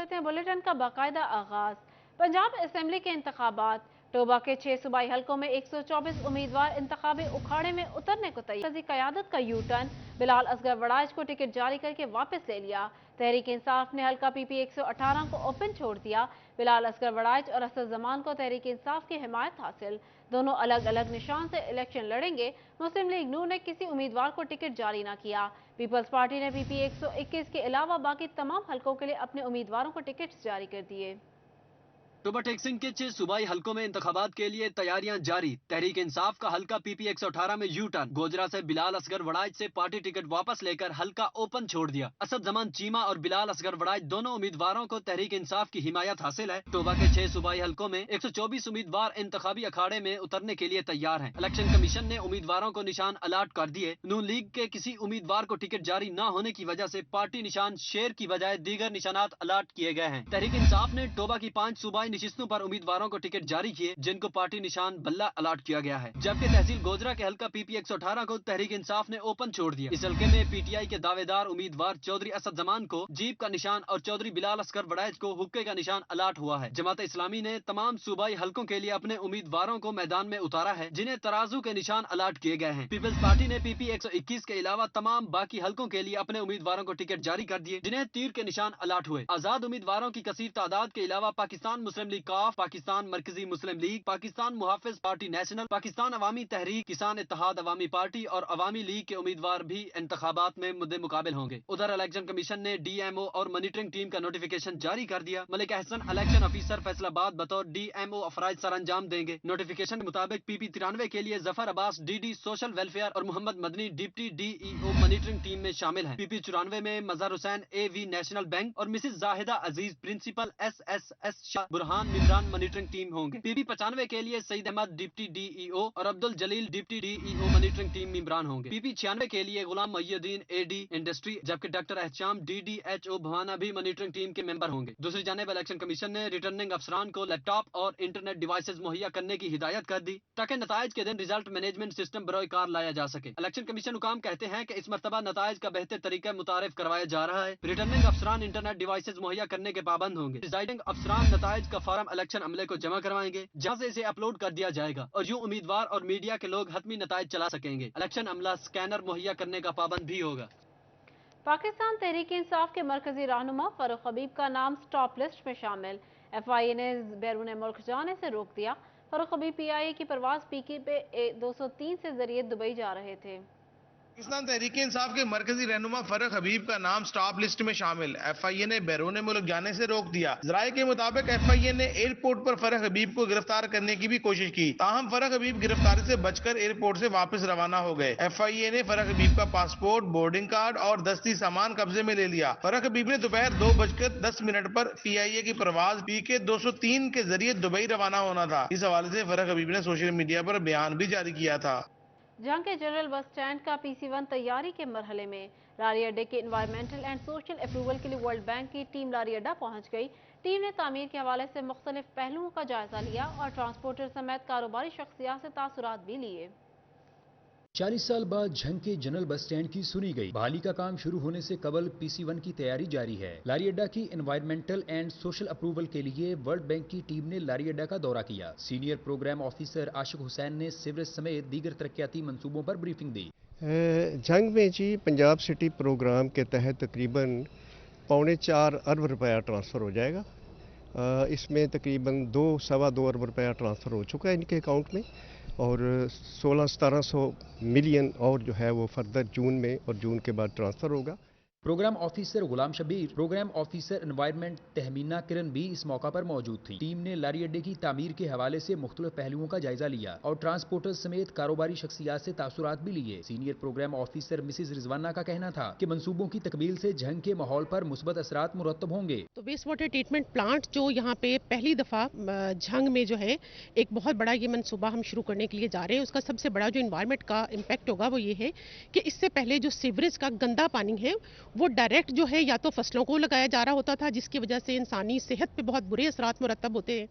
करते हैं बुलेटिन का बाकायदा आगाज। पंजाब असेंबली के इंतखाबात, टोबा के 6 सूबाई हलकों में 124 उम्मीदवार इंतखाबी उखाड़े में उतरने को तैयार। मरकजी क़यादत का यू टर्न, बिलाल असगर वड़ाइच को टिकट जारी करके वापस ले लिया। तहरीक इंसाफ ने हल्का PP 118 को ओपन छोड़ दिया। बिलाल असगर वड़ाइच और असद जमान को तहरीक इंसाफ की हिमायत हासिल। दोनों अलग अलग निशान से इलेक्शन लड़ेंगे। मुस्लिम लीग नून ने किसी उम्मीदवार को टिकट जारी न किया। पीपल्स पार्टी ने PP 121 के अलावा बाकी तमाम हलकों के लिए अपने उम्मीदवारों को टिकट जारी कर दिए। टोबा टेक्सिंग के 6 सूबाई हलकों में इंतखाबात के लिए तैयारियां जारी। तहरीक इंसाफ का हल्का PP 118 में यू टर्न, गोजरा से बिलाल असगर वड़ाइच से पार्टी टिकट वापस लेकर हल्का ओपन छोड़ दिया। असद जमान चीमा और बिलाल असगर वड़ाइच दोनों उम्मीदवारों को तहरीक इंसाफ की हिमायत हासिल है। टोबा के 6 सूबाई हलकों में 124 उम्मीदवार इंतखाबी अखाड़े में उतरने के लिए तैयार हैं। इलेक्शन कमीशन ने उम्मीदवारों को निशान अलाट कर दिए। नून लीग के किसी उम्मीदवार को टिकट जारी न होने की वजह से पार्टी निशान शेर की बजाय दीगर निशानात अलाट किए गए हैं। तहरीक इंसाफ ने टोबा की 5 सूबाई निशिस्तों पर उम्मीदवारों को टिकट जारी किए, जिनको पार्टी निशान बल्ला अलाट किया गया है। जबकि तहसील गोजरा के हल्का PP 118 को तहरीक इंसाफ ने ओपन छोड़ दिया। इस हल्के में PTI के दावेदार उम्मीदवार चौधरी असद जमान को जीप का निशान और चौधरी बिलाल असगर वड़ाइच को हुक्के का निशान अलाट हुआ है। जमात इस्लामी ने तमाम सूबाई हल्कों के लिए अपने उम्मीदवारों को मैदान में उतारा है, जिन्हें तराजू के निशान अलाट किए गए हैं। पीपल्स पार्टी ने PP 121 के अलावा तमाम बाकी हल्कों के लिए अपने उम्मीदवारों को टिकट जारी कर दिए, जिन्हें तीर के निशान अलाट हुए। आजाद उम्मीदवारों की कसीर तादाद के अलावा पाकिस्तान मुस्लिम लीग काफ, Pakistan Markazi Muslim League, Pakistan Muhafiz party national, Pakistan Awami Tehreek, Kisan Ittehad अवामी पार्टी और अवामी लीग के उम्मीदवार भी इंतखाबात में मुद्दे मुकाबिल होंगे। उधर इलेक्शन कमीशन ने DMO और मॉनिटरिंग टीम का नोटिफिकेशन जारी कर दिया। मलिक अहसन इलेक्शन ऑफिसर फैसलाबाद बतौर DMO अफराज सर अंजाम देंगे। नोटिफिकेशन के मुताबिक PP 93 के लिए Zafar Abbas DD social welfare और Mohammad Madni deputy DEO monitoring team में शामिल हैं। PP 94 में Mazhar Hussain AV national bank और Mrs Zahida Aziz principal SSS Shah Burhan Mimran monitoring team होंगे। PP 95 के लिए सईद अहमद डिप्टी DEO और अब्दुल जलील डिप्टी DEO मॉनिटरिंग टीम मेंबरान होंगे। PP 96 के लिए गुलाम मुहियुद्दीन AD इंडस्ट्री, जबकि डॉक्टर एहशाम DDHO भवाना भी मॉनिटरिंग टीम के मेंबर होंगे। दूसरी जानिब इलेक्शन कमीशन ने रिटर्निंग अफसरान को लैपटॉप और इंटरनेट डिवाइसेज मुहैया करने की हिदायत कर दी, ताकि नताइज के दिन रिजल्ट मैनेजमेंट सिस्टम बरोए कार लाया जा सके। इलेक्शन कमीशन हुकाम कहते हैं कि इस मरतबा नताइज का बेहतर तरीका मुतारिफ करवाया जा रहा है। रिटर्निंग अफसरान इंटरनेट डिवाइसेज मुहैया करने के पाबंद होंगे। प्रिजाइडिंग अफसरान नताइज का फार्म इलेक्शन अमले को जमा करवाएंगे, जहां से इसे अपलोड कर दिया जाएगा और यूं उम्मीदवार और मीडिया के लोग हतमी नताइज चला सकेंगे। इलेक्शन अमला स्कैनर मुहैया करने का पाबंद भी होगा। पाकिस्तान तहरीक इंसाफ के मरकजी रहनुमा फारूक हबीब का नाम स्टॉप लिस्ट में शामिल। FIA ने बैरून मुल्क जाने से रोक दिया। फारूक हबीब PIA की परवाज PK पे 203 से जरिए दुबई जा रहे थे। पाकिस्तान तहरीक इंसाफ के मरकजी रहनुमा फारूक हबीब का नाम स्टॉप लिस्ट में शामिल। FIA ने बैरून मुल्क जाने से रोक दिया। जराये के मुताबिक FIA ने एयरपोर्ट पर फारूक हबीब को गिरफ्तार करने की भी कोशिश की, ताहम फारूक हबीब गिरफ्तारी से बचकर एयरपोर्ट से वापस रवाना हो गए। FIA ने फारूक हबीब का पासपोर्ट, बोर्डिंग कार्ड और दस्ती सामान कब्जे में ले लिया। फारूक हबीब ने दोपहर 2:10 पर PIA की परवाज PK 203 के जरिए दुबई रवाना होना था। इस हवाले से फारूक हबीब ने सोशल मीडिया पर बयान भी जारी किया था। जहां के जनरल बस स्टैंड का PC1 तैयारी के मरहले में। लारी अड्डे के इन्वायरमेंटल एंड सोशल अप्रूवल के लिए वर्ल्ड बैंक की टीम लारी अड्डा पहुंच गई। टीम ने तामीर के हवाले से मुख्तलिफ पहलुओं का जायजा लिया और ट्रांसपोर्टर समेत कारोबारी शख्सियात से तासुरात भी लिए। 40 साल बाद झंग के जनरल बस स्टैंड की सुनी गई। बहाली का काम शुरू होने से कबल PC1 की तैयारी जारी है। लारी अड्डा की एनवायरमेंटल एंड सोशल अप्रूवल के लिए वर्ल्ड बैंक की टीम ने लारी अड्डा का दौरा किया। सीनियर प्रोग्राम ऑफिसर आशिक हुसैन ने सीवरेज समेत दीगर तरक्याती मंसूबों पर ब्रीफिंग दी। झंग में जी पंजाब सिटी प्रोग्राम के तहत तकरीबन 4.25 अरब रुपया ट्रांसफ़र हो जाएगा। इसमें तकरीबन 2-2.25 अरब रुपया ट्रांसफ़र हो चुका है इनके अकाउंट में और 1600-1700 मिलियन और जो है वो फर्दर जून में और जून के बाद ट्रांसफ़र होगा। Programme officer Ghulam Shabbir, programme officer environment Tehmina Kiran भी इस मौका पर मौजूद थी। टीम ने लारी अड्डे की तामीर के हवाले से मुख्तलिफ पहलुओं का जायजा लिया और ट्रांसपोर्टर समेत कारोबारी शख्सियात से तासुरात भी लिए। Senior programme officer Mrs Rizwana का कहना था कि मंसूबों की तकमील से झंग के माहौल पर मुस्बत असरात मुरत्तब होंगे। तो वेस्ट वाटर ट्रीटमेंट प्लांट जो यहाँ पे पहली दफा झंग में जो है एक बहुत बड़ा ये मंसूबा हम शुरू करने के लिए जा रहे हैं। उसका सबसे बड़ा जो इन्वायरमेंट का इम्पैक्ट होगा वो ये है कि इससे पहले जो सीवरेज का गंदा पानी है वो डायरेक्ट जो है या तो फसलों को लगाया जा रहा होता था, जिसकी वजह से इंसानी सेहत पे बहुत बुरे असरात मुरतब होते हैं।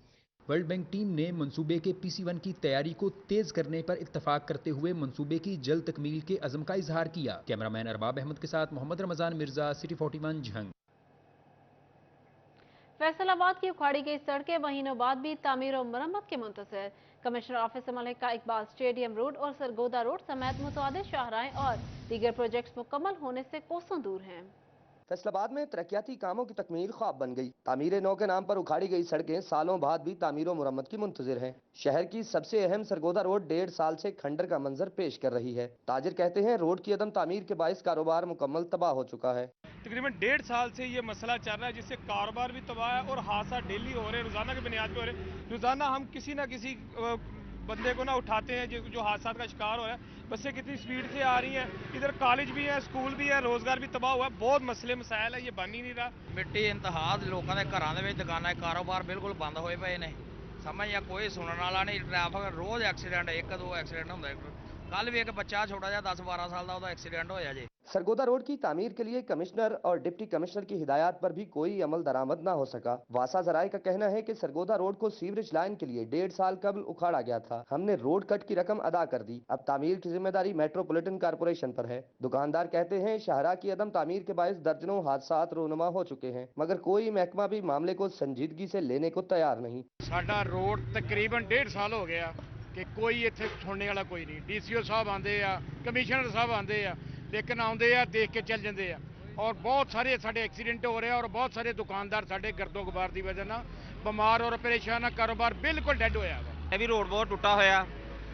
वर्ल्ड बैंक टीम ने मंसूबे के PC1 की तैयारी को तेज करने पर इत्तफाक करते हुए मंसूबे की जल्द तकमील के अज़म का इजहार किया। कैमरामैन अरबाब अहमद के साथ मोहम्मद रमजान मिर्जा, सिटी 41 झंग। फैसलाबाद की उखाड़ी गई सड़कें महीनों बाद भी तामीर और मरम्मत के मुंतज़िर। कमिश्नर ऑफिस से मलिका इकबाल स्टेडियम रोड और सरगोदा रोड समेत मुतअद्दिद शाहराहें और दीगर प्रोजेक्ट्स मुकम्मल होने से कोसों दूर हैं। फैसलाबाद में तरक्याती कामों की तकमील ख्वाब बन गई। तामीर नौ के नाम पर उखाड़ी गई सड़कें सालों बाद भी तामीर और मुरम्मत की मुंतजिर हैं। शहर की सबसे अहम सरगोदा रोड 1.5 साल से खंडर का मंजर पेश कर रही है। ताजिर कहते हैं रोड की अदम तामीर के बाइस कारोबार मुकम्मल तबाह हो चुका है। तकरीबन 1.5 साल से ये मसला चल रहा है, जिससे कारोबार भी तबाह है और हादसा डेली हो रहे हैं, रोजाना की बुनियाद पे हो रहे हैं। रोजाना हम किसी ना किसी बंदे को ना उठाते हैं जो हादसा का शिकार हो रहा है। बसें कितनी स्पीड से आ रही हैं, इधर कॉलेज भी है, स्कूल भी है, रोजगार भी तबाह हुआ है। बहुत मसले मसाइल है, ये बन ही नहीं रहा। ਮਿੱਟੀ ਇੰਤਹਾਦ ਲੋਕਾਂ ਦੇ ਘਰਾਂ ਦੇ ਵਿੱਚ ਦੁਕਾਨਾਂ ਕਾਰੋਬਾਰ ਬਿਲਕੁਲ ਬੰਦ ਹੋਏ ਪਏ ਨੇ। ਸਮਝ ਜਾਂ ਕੋਈ ਸੁਣਨ ਵਾਲਾ ਨਹੀਂ। ਟ੍ਰੈਫਿਕ ਰੋਜ਼ ਐਕਸੀਡੈਂਟ, ਇੱਕ ਦੋ ਐਕਸੀਡੈਂਟ ਹੁੰਦਾ। ਕੱਲ ਵੀ ਇੱਕ ਬੱਚਾ ਛੋਟਾ ਜਿਹਾ 10-12 ਸਾਲ ਦਾ ਉਹਦਾ ਐਕਸੀਡੈਂਟ ਹੋਇਆ ਜੇ। सरगोदा रोड की तामीर के लिए कमिश्नर और डिप्टी कमिश्नर की हिदायत पर भी कोई अमल दरामद न हो सका। वासा जराए का कहना है कि सरगोदा रोड को सीवरेज लाइन के लिए 1.5 साल कबल उखाड़ा गया था। हमने रोड कट की रकम अदा कर दी। अब तामीर की जिम्मेदारी मेट्रोपॉलिटन कारपोरेशन पर है। दुकानदार कहते हैं शाहरा की अदम तामीर के बायस दर्जनों हादसात रोनुमा हो चुके हैं, मगर कोई महकमा भी मामले को संजीदगी से लेने को तैयार नहीं। ਸਾਡਾ ਰੋਡ ਤਕਰੀਬਨ 1.5 ਸਾਲ ਹੋ ਗਿਆ ਕਿ ਕੋਈ ਇੱਥੇ ਸੁਣਨੇ ਵਾਲਾ ਕੋਈ ਨਹੀਂ। ਡੀਸੀਓ ਸਾਹਿਬ ਆਂਦੇ ਆ, ਕਮਿਸ਼ਨਰ ਸਾਹਿਬ ਆਂਦੇ ਆ, ਲੇਕਿਨ ਆਉਂਦੇ ਆ ਦੇਖ ਕੇ ਚੱਲ ਜਾਂਦੇ ਆ। ਔਰ ਬਹੁਤ ਸਾਰੇ ਸਾਡੇ ਐਕਸੀਡੈਂਟ ਹੋ ਰਹੇ ਆ ਔਰ ਬਹੁਤ ਸਾਰੇ ਦੁਕਾਨਦਾਰ ਸਾਡੇ ਗਰਦੋ ਗਬਾਰ ਦੀ ਵਜ੍ਹਾ ਨਾਲ ਬਿਮਾਰ ਔਰ ਪਰੇਸ਼ਾਨ ਆ। ਕਾਰੋਬਾਰ ਬਿਲਕੁਲ ਡੈਡ ਹੋਇਆ ਵਾ। ਇਹ ਵੀ ਰੋਡ ਬਹੁਤ ਟੁੱਟਾ ਹੋਇਆ।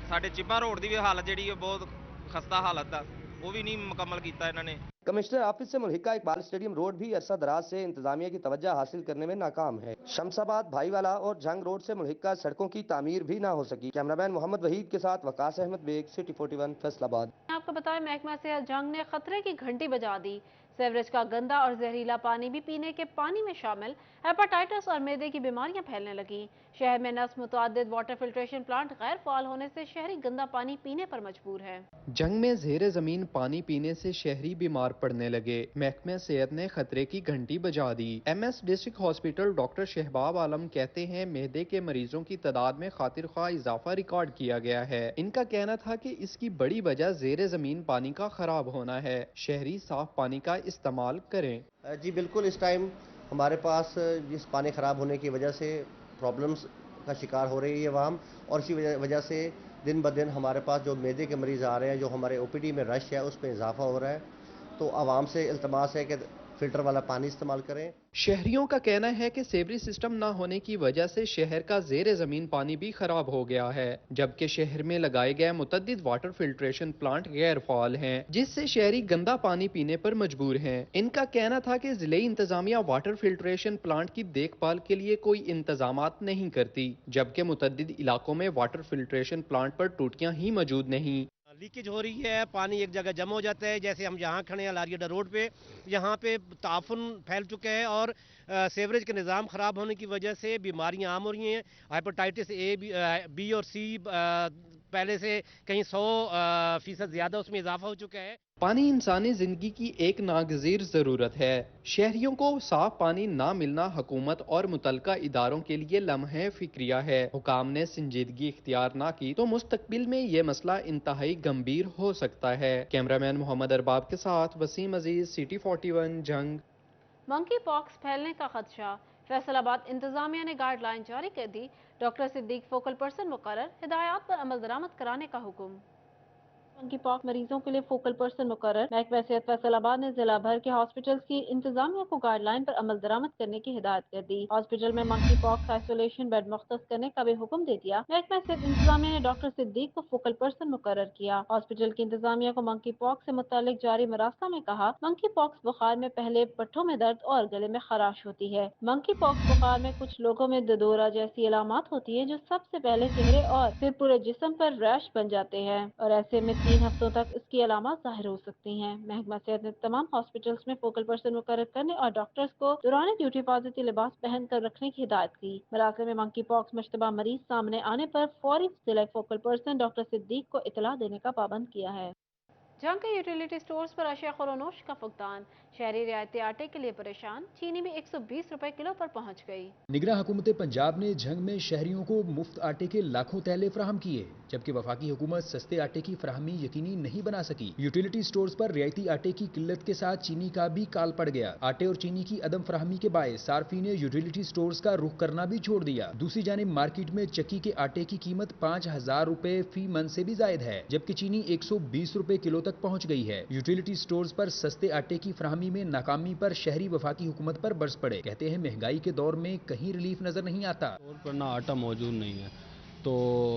ਸਾਡੇ ਚਿੱਬਾ ਰੋਡ ਦੀ ਵੀ ਹਾਲਤ ਜਿਹੜੀ ਹੈ ਬਹੁਤ ਖਸਤਾ ਹਾਲਤ ਦਾ, ਉਹ ਵੀ ਨਹੀਂ ਮੁਕੰਮਲ ਕੀਤਾ ਇਹਨਾਂ ਨੇ। कमिश्नर ऑफिस से मुल्हिका इकबाल स्टेडियम रोड भी अरसा दराज से इंतजामिया की तवज्जो हासिल करने में नाकाम है। शमशाबाद, भाईवाला और जंग रोड से मुल्हिका सड़कों की तामीर भी ना हो सकी। कैमरामैन मोहम्मद वहीद के साथ वकास अहमद बेग, सिटी 41, फैसलाबाद। आपको बताएं महकमा सेहत जंग ने खतरे की घंटी बजा दी। सीवरेज का गंदा और जहरीला पानी भी पीने के पानी में शामिल। हेपेटाइटिस और मैदे की बीमारियां फैलने लगी। शहर में नस्ब मुतअद्दिद वाटर फिल्ट्रेशन प्लांट गैर फाल होने से शहरी गंदा पानी पीने पर मजबूर है। जंग में ज़ेरे ज़मीन पानी पीने से शहरी बीमार पड़ने लगे। महकमे सेहत ने खतरे की घंटी बजा दी। MS डिस्ट्रिक्ट हॉस्पिटल डॉक्टर शहबाब आलम कहते हैं मैदे के मरीजों की तादाद में खातिर ख्वाह इजाफा रिकॉर्ड किया गया है। इनका कहना था कि इसकी बड़ी वजह ज़ेरे ज़मीन पानी का खराब होना है। शहरी साफ पानी का इस्तेमाल करें। जी बिल्कुल, इस टाइम हमारे पास जिस पानी ख़राब होने की वजह से प्रॉब्लम्स का शिकार हो रही है अवाम, और इसी वजह से दिन ब दिन हमारे पास जो मैदे के मरीज़ आ रहे हैं, जो हमारे OPD में रश है उसमें इजाफा हो रहा है। तो आवाम से इल्तमास है कि फिल्टर वाला पानी इस्तेमाल करें। शहरियों का कहना है कि सेवरी सिस्टम न होने की वजह से शहर का ज़ेरे ज़मीन पानी भी खराब हो गया है, जबकि शहर में लगाए गए मुतअद्दिद वाटर फिल्ट्रेशन प्लांट गैर फाल हैं, जिससे शहरी गंदा पानी पीने पर मजबूर हैं। इनका कहना था कि ज़िले इंतजामिया वाटर फिल्ट्रेशन प्लांट की देखभाल के लिए कोई इंतजामात नहीं करती, जबकि मुतअद्दिद इलाकों में वाटर फिल्ट्रेशन प्लांट पर टूटियां ही मौजूद नहीं। लीकेज हो रही है, पानी एक जगह जमा हो जाता है। जैसे हम यहाँ खड़े हैं लारियडा रोड पे, यहाँ पे ताफुन फैल चुके हैं और सीवरेज के निज़ाम ख़राब होने की वजह से बीमारियाँ आम हो रही हैं। हेपेटाइटिस A, B और C पहले से कहीं 100% ज़्यादा उसमें इजाफा हो चुका है। पानी इंसानी जिंदगी की एक नागज़ीर ज़रूरत है। शहरियों को साफ पानी ना मिलना हुकूमत और मुतलका इदारों के लिए लम्हे फिक्रिया है। हुकाम ने संजीदगी इख्तियार ना की तो मुस्तकबिल में ये मसला इंतहाई गंभीर हो सकता है। कैमरामैन मोहम्मद अरबाब के साथ वसीम अजीज, सिटी 41, जंग। मंकी पॉक्स फैलने का खदशा। फैसलाबाद इंतजामिया ने गाइडलाइन जारी कर दी। डॉक्टर सिद्दीक फोकल पर्सन मुकर्रर। हिदायत पर अमल दरामद कराने का हुक्म। मंकी पॉक्स मरीजों के लिए फोकल पर्सन मुकर्रर। महकमा सेहत फैसलाबाद ने जिला भर के हॉस्पिटल्स की इंतजामिया को गाइडलाइन पर अमल दरामद करने की हिदायत कर दी। हॉस्पिटल में मंकी पॉक्स आइसोलेशन बेड मुख्तस करने का भी हुक्म दे दिया। महकमा सेहत इंतजामिया ने डॉक्टर सिद्दीक को फोकल पर्सन मुकर्रर किया। हॉस्पिटल की इंतजामिया को मंकी पॉक्स से मुतालिक जारी मरासला में कहा, मंकी पॉक्स बुखार में पहले पट्टों में दर्द और गले में खराश होती है। मंकी पॉक्स बुखार में कुछ लोगों में ददोरा जैसी अलामत होती है, जो सबसे पहले चेहरे और फिर पूरे जिस्म पर रैश बन जाते हैं और ऐसे में 3 हफ्तों तक इसकी अलामत जाहिर हो सकती हैं। महकमा सेहत ने तमाम हॉस्पिटल्स में फोकल पर्सन मुकर्रर करने और डॉक्टर्स को दौरान ड्यूटी हिफाजती लिबास पहन कर रखने की हिदायत की। मरासले में मंकी पॉक्स मुश्तबा मरीज सामने आने पर फौरी जिला फोकल पर्सन डॉक्टर सिद्दीक को इतला देने का पाबंद किया है। जंग के यूटिलिटी स्टोर्स पर अशिया खुरोनोश का फुकदान, शहरी रियायती आटे के लिए परेशान, चीनी भी 120 रुपए किलो पर पहुंच गई। निगरान हुकूमत पंजाब ने झंग में शहरियों को मुफ्त आटे के लाखों थैले फराहम किए, जबकि वफाकी हुकूमत सस्ते आटे की फराहमी यकीनी नहीं बना सकी। यूटिलिटी स्टोर्स पर रियायती आटे की किल्लत के साथ चीनी का भी काल पड़ गया। आटे और चीनी की अदम फराहमी के बायस सार्फी ने यूटिलिटी स्टोर्स का रुख करना भी छोड़ दिया। दूसरी जानिब मार्केट में चक्की के आटे की कीमत 5,000 रुपए फी मन से भी जायद है, जबकि चीनी 120 रुपए किलो तक पहुंच गई है। यूटिलिटी स्टोर्स पर सस्ते आटे की फराहमी में नाकामी पर शहरी वफाकी हुकूमत पर बरस पड़े। कहते हैं महंगाई के दौर में कहीं रिलीफ नजर नहीं आता। स्टोर पर ना आटा मौजूद नहीं है, तो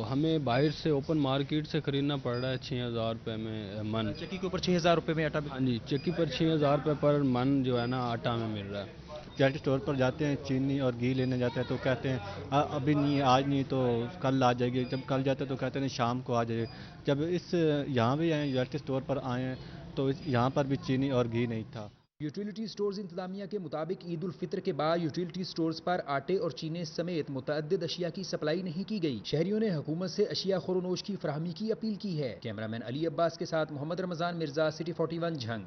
हमें बाहर से ओपन मार्केट से खरीदना पड़ रहा है 6,000 रुपये में मन। चक्की के ऊपर 6,000 रुपये में आटा? हाँ जी, चक्की पर 6,000 रुपये पर मन जो है ना आटा में मिल रहा है। रिटेल स्टोर पर जाते हैं, चीनी और घी लेने जाते हैं तो कहते हैं अभी नहीं, आज नहीं तो कल आ जाएगी। जब कल जाते हैं तो कहते हैं शाम को आ जाएगी। जब इस यहाँ भी आए, रिटेल स्टोर पर आए हैं तो यहाँ पर भी चीनी और घी नहीं था। यूटिलिटी स्टोर्स इंतजामिया के मुताबिक ईद उल फित्र के बाद यूटिलिटी स्टोर्स पर आटे और चीनी समेत मुतअद्दिद अशिया की सप्लाई नहीं की गई। शहरियों ने हुकूमत से अशिया खुरोनोश की फराहमी की अपील की है। कैमरामैन अली अब्बास के साथ मोहम्मद रमजान मिर्जा, सिटी 41 झंग।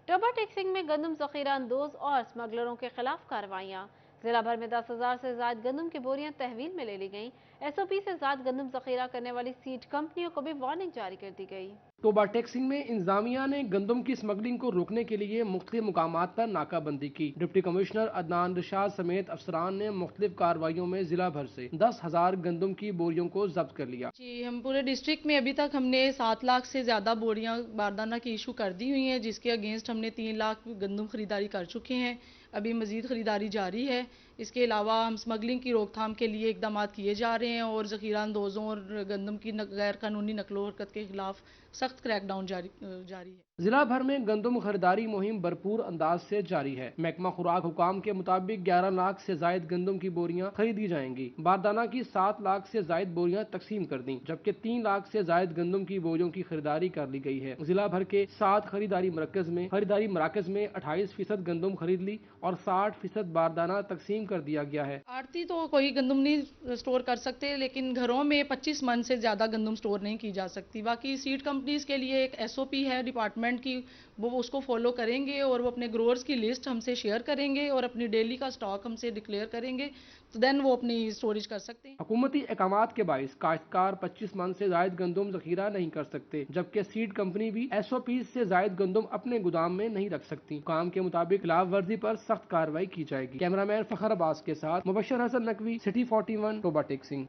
टोबा टेक्सिंग में गंदम जखीरा अंदोज और स्मगलरों के खिलाफ कार्रवाइयाँ। जिला भर में 10,000 से ज्यादा गंदम की बोरियां तहवील में ले ली गईं। SOP से ज्यादा गंदम जखीरा करने वाली सीड कंपनियों को भी वार्निंग जारी कर दी गई। टोबा टेक्सिंग में इंतजामिया ने गंदम की स्मगलिंग को रोकने के लिए मुख्तलिफ मुकामात पर नाकाबंदी की। डिप्टी कमिश्नर अदनान रिशाद समेत अफसरान ने मुख्तलिफ कार्रवाइयों में जिला भर से 10,000 गंदम की बोरियों को जब्त कर लिया। जी, हम पूरे डिस्ट्रिक्ट में अभी तक हमने 7 लाख से ज्यादा बोरियां बारदाना की इशू कर दी हुई हैं, जिसके अगेंस्ट हमने 3 लाख गंदम खरीदारी कर चुके हैं। अभी मजीद खरीदारी जारी है। इसके अलावा हम स्मगलिंग की रोकथाम के लिए इकदाम किए जा रहे हैं और ज़ख़ीरा अंदोज़ों और गंदम की गैर कानूनी नकलो हरकत के खिलाफ सख्त क्रैकडाउन जारी है। जिला भर में गंदम खरीदारी मुहिम भरपूर अंदाज से जारी है। महकमा खुराक हुकाम के मुताबिक 11 लाख से जायद गंदम की बोरियां खरीदी जाएंगी। बारदाना की 7 लाख से जायद बोरियां तकसीम कर दी, जबकि 3 लाख से जायद गंदम की बोरियों की खरीदारी कर ली गई है। जिला भर के 7 खरीदारी मराकज में 28% गंदम खरीद ली और 60% बारदाना तकसीम कर दिया गया है। आड़ती तो कोई गंदम नहीं स्टोर कर सकते, लेकिन घरों में 25 मन से ज्यादा गंदम स्टोर नहीं की जा सकती। बाकी सीड कंपनीज के लिए एक SOP है डिपार्टमेंट की, वो उसको फॉलो करेंगे और वो अपने ग्रोअर्स की लिस्ट हमसे शेयर करेंगे और अपनी डेली का स्टॉक हमसे डिक्लेयर करेंगे, तो देन वो अपनी स्टोरेज कर सकते हैं। हुकूमती अहकामात के बाइस काश्तकार 25 मन से जायद गंदम जखीरा नहीं कर सकते, जबकि सीड कंपनी भी SOP से जायद गंदम अपने गोदाम में नहीं रख सकती। काम के मुताबिक खिलाफ वर्जी पर सख्त कार्रवाई की जाएगी। कैमरामैन फखर अब्बास के साथ मुबशर हसन नकवी, सिटी 41, टोबा टेक्सिंग।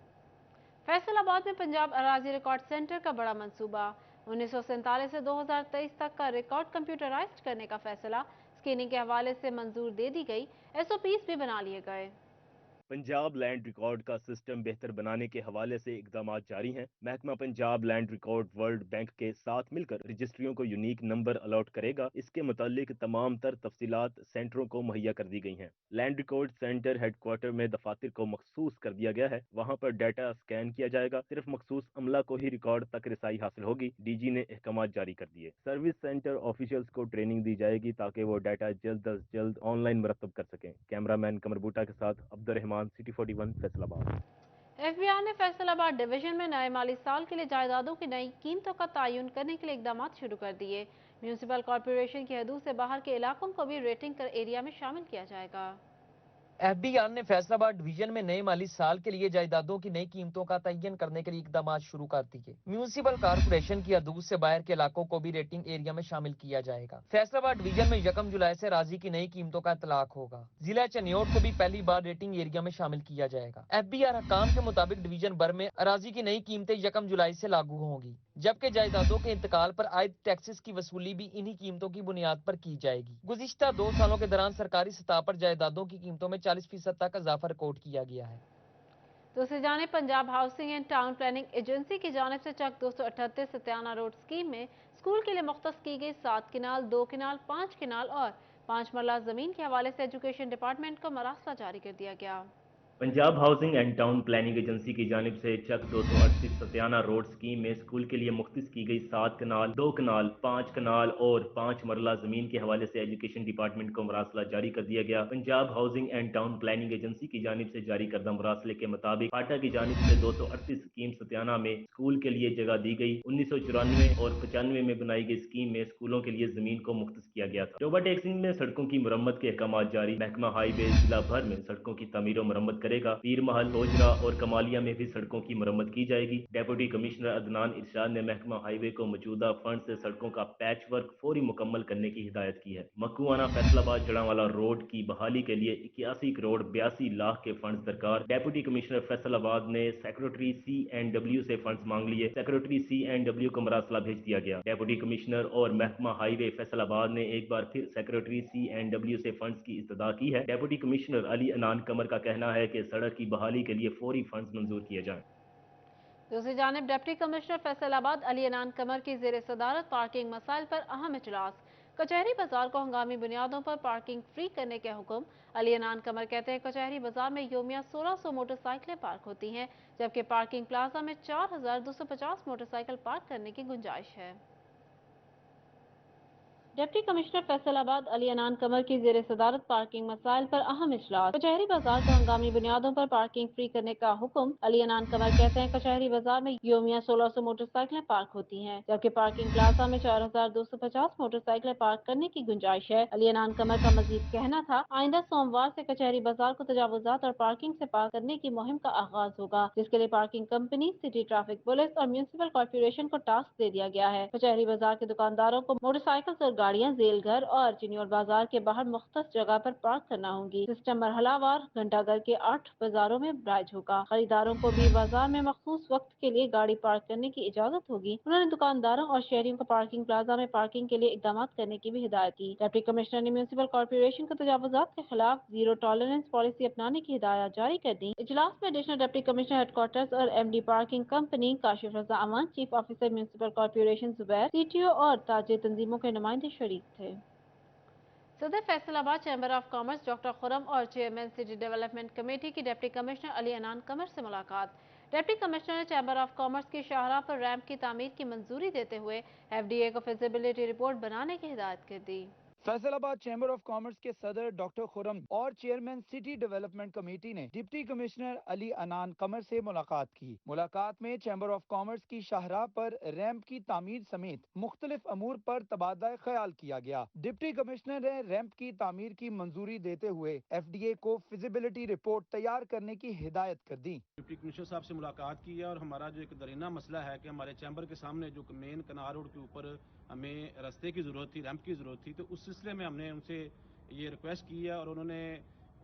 फैसलाबाद में पंजाब अराजी रिकॉर्ड सेंटर का बड़ा मंसूबा। 1947 से 2023 तक का रिकॉर्ड कंप्यूटराइज्ड करने का फैसला। स्कैनिंग के हवाले से मंजूर दे दी गई, SOPs भी बना लिए गए। पंजाब लैंड रिकॉर्ड का सिस्टम बेहतर बनाने के हवाले से इकदाम जारी हैं। महकमा Punjab land record world bank के साथ मिलकर रजिस्ट्रियों को यूनिक नंबर अलॉट करेगा। इसके मुतालिक तमाम तर तफसीलात सेंटरों को मुहैया कर दी गई हैं। लैंड रिकॉर्ड सेंटर हेडक्वार्टर में दफातर को मखसूस कर दिया गया है। वहाँ पर डाटा स्कैन किया जाएगा। सिर्फ मखसूस अमला को ही रिकॉर्ड तक रसाई हासिल होगी। DG ने अहकाम जारी कर दिए। सर्विस सेंटर ऑफिशियल्स को ट्रेनिंग दी जाएगी ताकि वो डाटा जल्द अज जल्द ऑनलाइन मरतब कर सकें। कैमरामैन कमर बूटा के साथ अब्दुर्रहमान, सिटी 41, फैसलाबाद। FBI ने फैसलाबाद डिवीजन में नए माली साल के लिए जायदादों की नई कीमतों का तयन करने के लिए इकदाम शुरू कर दिए। म्यूनिसिपल कॉर्पोरेशन की हदूद से बाहर के इलाकों को भी रेटिंग कर एरिया में शामिल किया जाएगा। FBI ने फैसलाबाद डिवीजन में नए माली साल के लिए जायदादों की नई कीमतों का तयन करने के लिए इकदाम शुरू कर दिए। म्यूनिसिपल कॉर्पोरेशन की हदूद से बाहर के इलाकों को भी रेटिंग एरिया में शामिल किया जाएगा। फैसलाबाद डिवीजन में 1 जुलाई से राजी की नई कीमतों का इतलाक होगा। जिला चनियोट को भी पहली बार रेटिंग एरिया में शामिल किया जाएगा। FBI हकाम के मुताबिक डिवीजन भर में अराजी की नई कीमतें 1 जुलाई से लागू होंगी, जबकि जायदादों के इंतकाल पर आयद टैक्सेस की वसूली भी इन्हीं कीमतों की बुनियाद पर की जाएगी। गुज़िश्ता 2 सालों के दौरान सरकारी सतह पर जायदादों की कीमतों में 40% तक इजाफा रिकॉर्ड किया गया है। दूसरी जानिब Punjab housing and town planning agency की जानिब से चक 238 सत्याना रोड स्कीम में स्कूल के लिए मुख्तस की गई 7 किनाल, 2 किनाल, 5 किनाल और 5 मरला जमीन के हवाले से एजुकेशन डिपार्टमेंट को मरासला जारी कर दिया गया। Punjab housing and town planning agency की जानिब से चक 238 सत्याना रोड स्कीम में स्कूल के लिए मुख्तिस की गई 7 कनाल, 2 कनाल, 5 कनाल और 5 मरला जमीन के हवाले से एजुकेशन डिपार्टमेंट को मरासला जारी कर दिया गया। Punjab housing and town planning agency की जानिब से जारी करदा मरासले के मुताबिक पाटा की जानिब से 238 स्कीम सत्याना में स्कूल के लिए जगह दी गई। 1994 और 95 में बनाई गई स्कीम में स्कूलों के लिए जमीन को मुख्तिस किया गया था। टोबा टेक्सिंग में सड़कों की मुरम्मत के अहकाम जारी। महकमा हाईवे जिला भर में सड़कों की तमीर और मुरम्मत करेगा। पीर महल, होजरा और कमालिया में भी सड़कों की मुरम्मत की जाएगी। डेप्यूटी कमिश्नर अदनान इरशाद ने महकमा हाईवे को मौजूदा फंड से सड़कों का पैच वर्क फौरी मुकम्मल करने की हिदायत की है। मक्कुआना फैसलाबाद जड़ांवाला रोड की बहाली के लिए 81 करोड़ 82 लाख के फंड दरकार। डेप्यूटी कमिश्नर फैसलाबाद ने सेक्रेटरी CNW से फंड्स मांग लिए। सेक्रेटरी CNW को मरासला भेज दिया गया। डेप्यूटी कमिश्नर और महकमा हाईवे फैसलाबाद ने एक बार फिर सेक्रेटरी CNW से फंड्स की इस्तदा की है। डेप्यूटी कमिश्नर अली अनान कमर का कहना है कि सड़क की बहाली के लिए फौरी फंड्स मंजूर किए जाएं। दूसरी जानिब डिप्टी कमिश्नर फैसलाबाद अली अनान कमर की जेर सदारत पार्किंग मसाइल पर अहम इजलास। कचहरी बाजार को हंगामी बुनियादों पर पार्किंग फ्री करने के हुक्म। अली अनान कमर कहते हैं कचहरी बाजार में योमिया 1600 मोटरसाइकिलें पार्क होती हैं, जबकि पार्किंग प्लाजा में 4250 मोटरसाइकिल पार्क करने की गुंजाइश है। डिप्टी कमिश्नर फैसलाबाद अली अनान कमर की जेर सदारत पार्किंग मसाइल पर अहम इजलास। कचहरी बाजार को हंगामी बुनियादों पर पार्किंग फ्री करने का हुक्म। अली अनान कमर कहते हैं कचहरी बाजार में योमिया 1600 मोटरसाइकिलें पार्क होती हैं, जबकि पार्किंग प्लाजा में 4250 मोटरसाइकिलें पार्क करने की गुंजाइश है। अली अनान कमर का मजीद कहना था आइंदा सोमवार से कचहरी बाजार को तजावुजात और पार्किंग से पार करने की मुहिम का आगाज होगा, जिसके लिए parking company, city traffic police और म्यूनिसिपल कॉर्पोरेशन को टास्क दे दिया गया है। कचहरी बाजार के दुकानदारों को मोटरसाइकिल और गाड़ियां जेल घर और चिन्योर बाजार के बाहर मुख्तस जगह पर पार्क करना होंगी। सिस्टम मरहलावार घंटाघर के 8 बाजारों में राइज होगा। खरीदारों को भी बाजार में मखसूस वक्त के लिए गाड़ी पार्क करने की इजाजत होगी। उन्होंने दुकानदारों और शहरियों को पार्किंग प्लाजा में पार्किंग के लिए इकदाम करने की भी हिदायत की। डिप्टी कमिश्नर ने म्यूनिसिपल कॉर्पोरेशन को तजावुजात के खिलाफ जीरो टॉलरेंस पॉलिसी अपनाने की हिदायत जारी कर दी। इजलास में एडिशनल डिप्टी कमिश्नर हेडक्वार्टर्स और MD parking company Kashif Raza Aman, chief officer municipal corporation Zubair, CTO और ताजे तंजीमों के नुमाइंदे शरीक थे। सदर Faisalabad chamber of commerce doctor Khurram और चेयरमैन सिटी डेवलपमेंट कमेटी की डिप्टी कमिश्नर अली अनान कमर से मुलाकात। डिप्टी कमिश्नर ने चैम्बर ऑफ कॉमर्स की शाहराह पर रैंप की तामीर की मंजूरी देते हुए FDA को फिजिबिलिटी रिपोर्ट बनाने की हिदायत कर दी। फैसलाबाद चैम्बर ऑफ कॉमर्स के सदर डॉक्टर खुरम और चेयरमैन सिटी डेवलपमेंट कमेटी ने डिप्टी कमिश्नर अली अनान कमर से मुलाकात की। मुलाकात में चैम्बर ऑफ कॉमर्स की शाहराह पर रैंप की तामीर समेत मुख्तलिफ अमूर पर तबादला ख्याल किया गया। डिप्टी कमिश्नर ने रैंप की तामीर की मंजूरी देते हुए FDA को फिजिबिलिटी रिपोर्ट तैयार करने की हिदायत कर दी। डिप्टी कमिश्नर साहब से मुलाकात की है और हमारा जो एक दरीना मसला है कि हमारे चैम्बर के सामने जो मेन कनार रोड के ऊपर हमें रास्ते की ज़रूरत थी, रैंप की ज़रूरत थी, तो उस सिलसिले में हमने उनसे ये रिक्वेस्ट की है और उन्होंने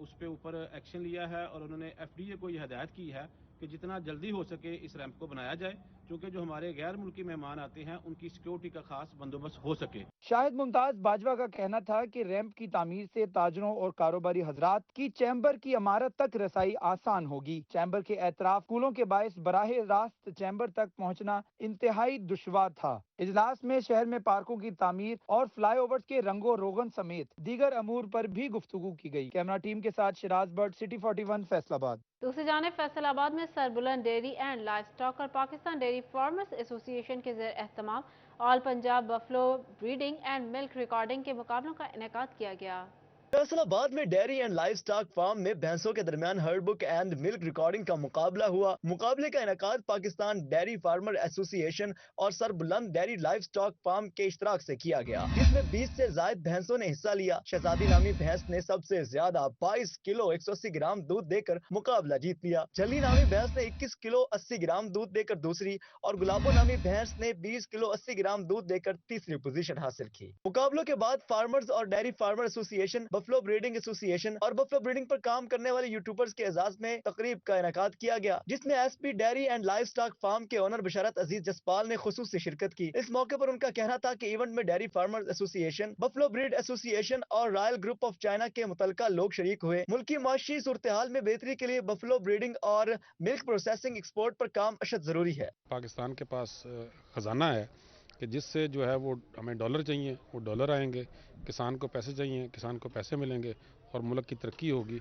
उस पे ऊपर एक्शन लिया है और उन्होंने FDA को ये हिदायत की है कि जितना जल्दी हो सके इस रैंप को बनाया जाए, क्योंकि जो हमारे गैर मुल्की मेहमान आते हैं उनकी सिक्योरिटी का खास बंदोबस्त हो सके। शाहिद मुमताज बाजवा का कहना था कि रैंप की तामीर से ताजरों और कारोबारी हजरात की चैम्बर की इमारत तक रसाई आसान होगी। चैम्बर के एतराफ स्कूलों के बायस बराहे रास्त चैम्बर तक पहुंचना इंतहाई दुश्वार था। इजलास में शहर में पार्कों की तामीर और फ्लाईओवर्स के रंगो रोगन समेत दीगर अमूर पर भी गुफ्तगू की गई। कैमरा टीम के साथ शिराज बट, सिटी 41 फैसलाबाद। दूसरी जानिब फैसलाबाद में Sarbuland dairy and life stock और पाकिस्तान डेयरी फार्मर्स एसोसिएशन के ज़ेर एहतमाम all Punjab buffalo breeding and milk recording के मुकाबलों का इनेकाद किया गया। फैसलाबाद में dairy and life stock farm में भैंसों के दरमियान herd book and milk recording का मुकाबला हुआ। मुकाबले का इनेकाद पाकिस्तान डेयरी फार्मर एसोसिएशन और Sarbuland dairy life stock farm के इश्तराक से किया गया, जिसमें 20 से ज्यादा भैंसों ने हिस्सा लिया। शहजादी नामी भैंस ने सबसे ज्यादा 22 किलो 180 ग्राम दूध देकर मुकाबला जीत लिया। जली नामी भैंस ने 21 किलो 80 ग्राम दूध देकर दूसरी और गुलाबो नामी भैंस ने 20 किलो 80 ग्राम दूध देकर तीसरी पोजीशन हासिल की। मुकाबलों के बाद फार्मर्स और dairy farmer association, buffalo breeding association और बफलो ब्रीडिंग पर काम करने वाले यूट्यूबर्स के एजाज में तकरीब का इनेकाद किया गया, जिसमें SP dairy and life stock farm के ओनर बशारत अजीज जसपाल ने खुसूसी शिरकत की। इस मौके पर उनका कहना था कि इवेंट में dairy farmers association, buffalo breed association और रॉयल ग्रुप ऑफ चाइना के मुतलका लोग शरीक हुए। मुल्की माशी सूरत हाल में बेहतरी के लिए बफलो ब्रीडिंग और मिल्क प्रोसेसिंग एक्सपोर्ट पर काम अशद जरूरी है। पाकिस्तान के पास खजाना है कि जिससे जो है वो हमें डॉलर चाहिए, वो डॉलर आएंगे, किसान को पैसे चाहिए, किसान को पैसे मिलेंगे और मुल्क की तरक्की होगी।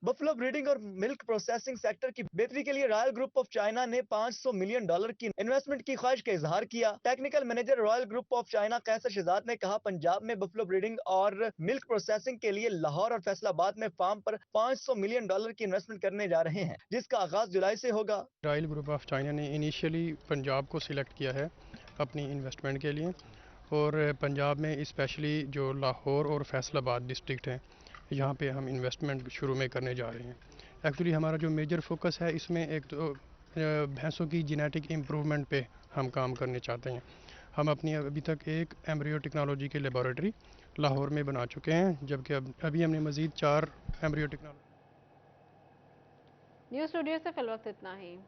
बफलो ब्रीडिंग और मिल्क प्रोसेसिंग सेक्टर की बेहतरी के लिए रॉयल ग्रुप ऑफ चाइना ने $500 मिलियन की इन्वेस्टमेंट की ख्वाहिश का इजहार किया। Technical manager royal group of China Qaiser Shahzad ने कहा, पंजाब में बफलो ब्रीडिंग और मिल्क प्रोसेसिंग के लिए लाहौर और फैसलाबाद में फार्म पर $500 मिलियन की इन्वेस्टमेंट करने जा रहे हैं, जिसका आगाज जुलाई से होगा। रॉयल ग्रुप ऑफ चाइना ने इनिशियली पंजाब को सिलेक्ट किया है अपनी इन्वेस्टमेंट के लिए, और पंजाब में स्पेशली जो लाहौर और फैसलाबाद डिस्ट्रिक्ट हैं, यहाँ पे हम इन्वेस्टमेंट शुरू में करने जा रहे हैं। एक्चुअली हमारा जो मेजर फोकस है इसमें एक तो भैंसों की जेनेटिक इम्प्रूवमेंट पे हम काम करने चाहते हैं। हम अपनी अभी तक एक एम्ब्रियो टेक्नोलॉजी की लेबॉरेटरी लाहौर में बना चुके हैं, जबकि अभी हमने मज़ीद 4 एम्ब्रियो टेक्नोलॉजी। न्यूज़ स्टूडियो से फिल वक्त इतना ही।